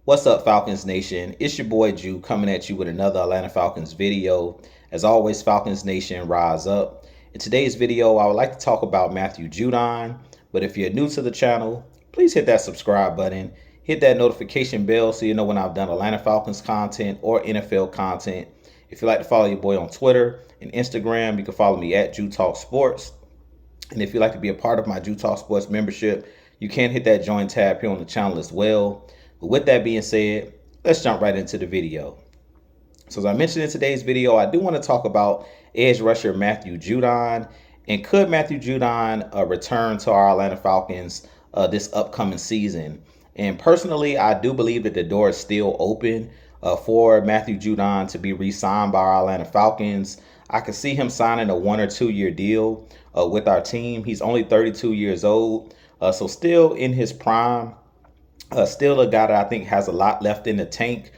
What's up, Falcons Nation? It's your boy Ju coming at you with another Atlanta Falcons video. As always, Falcons Nation, rise up. In today's video, I would like to talk about Matthew Judon. But if you're new to the channel, please hit that subscribe button. Hit that notification bell so you know when I've done Atlanta Falcons content or NFL content. If you'd like to follow your boy on Twitter and Instagram, you can follow me at Ju Talk Sports. And if you'd like to be a part of my Ju Talk Sports membership, you can hit that join tab here on the channel as well. But with that being said, let's jump right into the video. So as I mentioned in today's video, I do want to talk about edge rusher Matthew Judon. And could Matthew Judon return to our Atlanta Falcons this upcoming season? And personally, I do believe that the door is still open for Matthew Judon to be re-signed by our Atlanta Falcons. I could see him signing a 1 or 2 year deal with our team. He's only 32 years old, so still in his prime. Still a guy that I think has a lot left in the tank.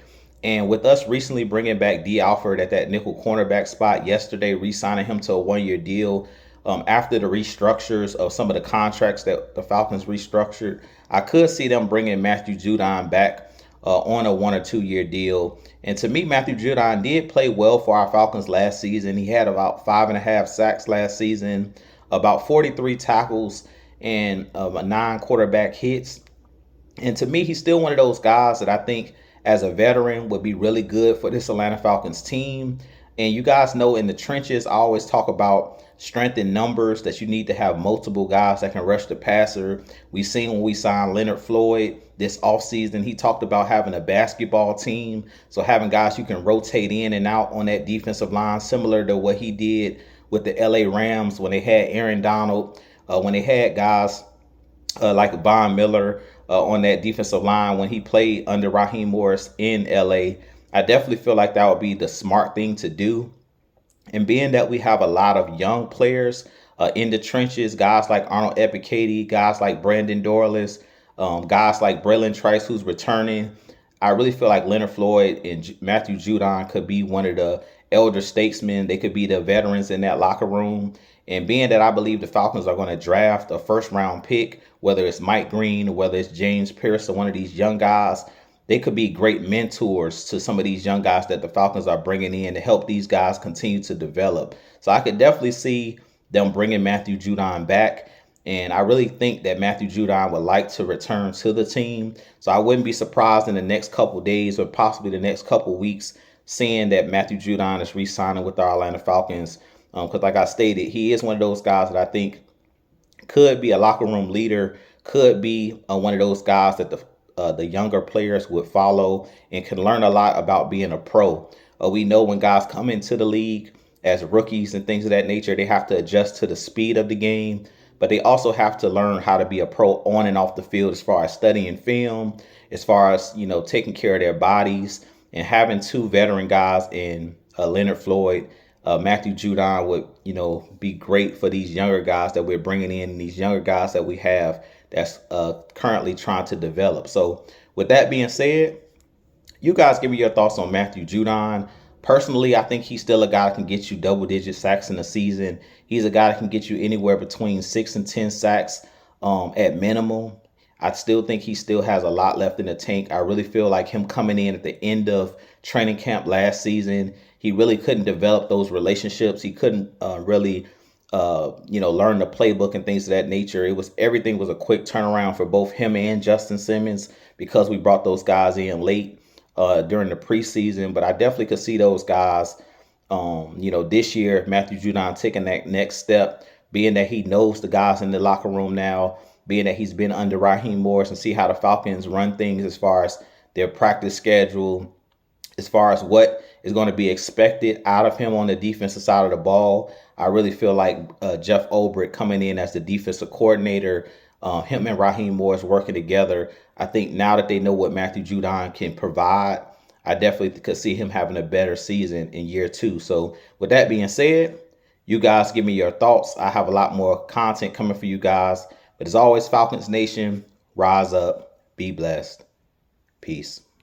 And with us recently bringing back D. Alford at that nickel cornerback spot yesterday, re-signing him to a 1 year deal after the restructures of some of the contracts that the Falcons restructured, I could see them bringing Matthew Judon back on a 1 or 2 year deal. And to me, Matthew Judon did play well for our Falcons last season. He had about 5.5 sacks last season, about 43 tackles, and 9 quarterback hits. And to me, he's still one of those guys that I think as a veteran would be really good for this Atlanta Falcons team. And you guys know in the trenches, I always talk about strength in numbers, that you need to have multiple guys that can rush the passer. We've seen when we signed Leonard Floyd this offseason, he talked about having a basketball team. So having guys who can rotate in and out on that defensive line, similar to what he did with the LA Rams when they had Aaron Donald, when they had guys like Von Miller on that defensive line when he played under Raheem Morris in LA. I definitely feel like that would be the smart thing to do. And being that we have a lot of young players in the trenches, guys like Arnold Ebiketie, guys like Brandon Dorlus, guys like Braylon Trice, who's returning, I really feel like Leonard Floyd and Matthew Judon could be one of the elder statesmen. They could be the veterans in that locker room. And being that I believe the Falcons are going to draft a first-round pick, whether it's Mike Green or whether it's James Pierce or one of these young guys, they could be great mentors to some of these young guys that the Falcons are bringing in to help these guys continue to develop. So I could definitely see them bringing Matthew Judon back. And I really think that Matthew Judon would like to return to the team. So I wouldn't be surprised in the next couple days or possibly the next couple weeks seeing that Matthew Judon is re-signing with our Atlanta Falcons. Because like I stated, he is one of those guys that I think could be a locker room leader, could be one of those guys that the younger players would follow and can learn a lot about being a pro. We know when guys come into the league as rookies and things of that nature, they have to adjust to the speed of the game, but they also have to learn how to be a pro on and off the field as far as studying film, as far as, you know, taking care of their bodies. And having two veteran guys in Leonard Floyd, Matthew Judon would, you know, be great for these younger guys that we're bringing in, and these younger guys that we have that's currently trying to develop. So with that being said, you guys give me your thoughts on Matthew Judon. Personally, I think he's still a guy that can get you double-digit sacks in a season. He's a guy that can get you anywhere between 6 and 10 sacks at minimum. I still think he still has a lot left in the tank. I really feel like him coming in at the end of training camp last season, he really couldn't develop those relationships. He couldn't really, learn the playbook and things of that nature. Everything was a quick turnaround for both him and Justin Simmons because we brought those guys in late during the preseason. But I definitely could see those guys, this year, Matthew Judon taking that next step, being that he knows the guys in the locker room now, being that he's been under Raheem Morris, and see how the Falcons run things as far as their practice schedule, as far as what is going to be expected out of him on the defensive side of the ball. I really feel like Jeff Ulbrich coming in as the defensive coordinator, him and Raheem Morris working together. I think now that they know what Matthew Judon can provide, I definitely could see him having a better season in year 2. So with that being said, you guys give me your thoughts. I have a lot more content coming for you guys. But as always, Falcons Nation, rise up, be blessed. Peace.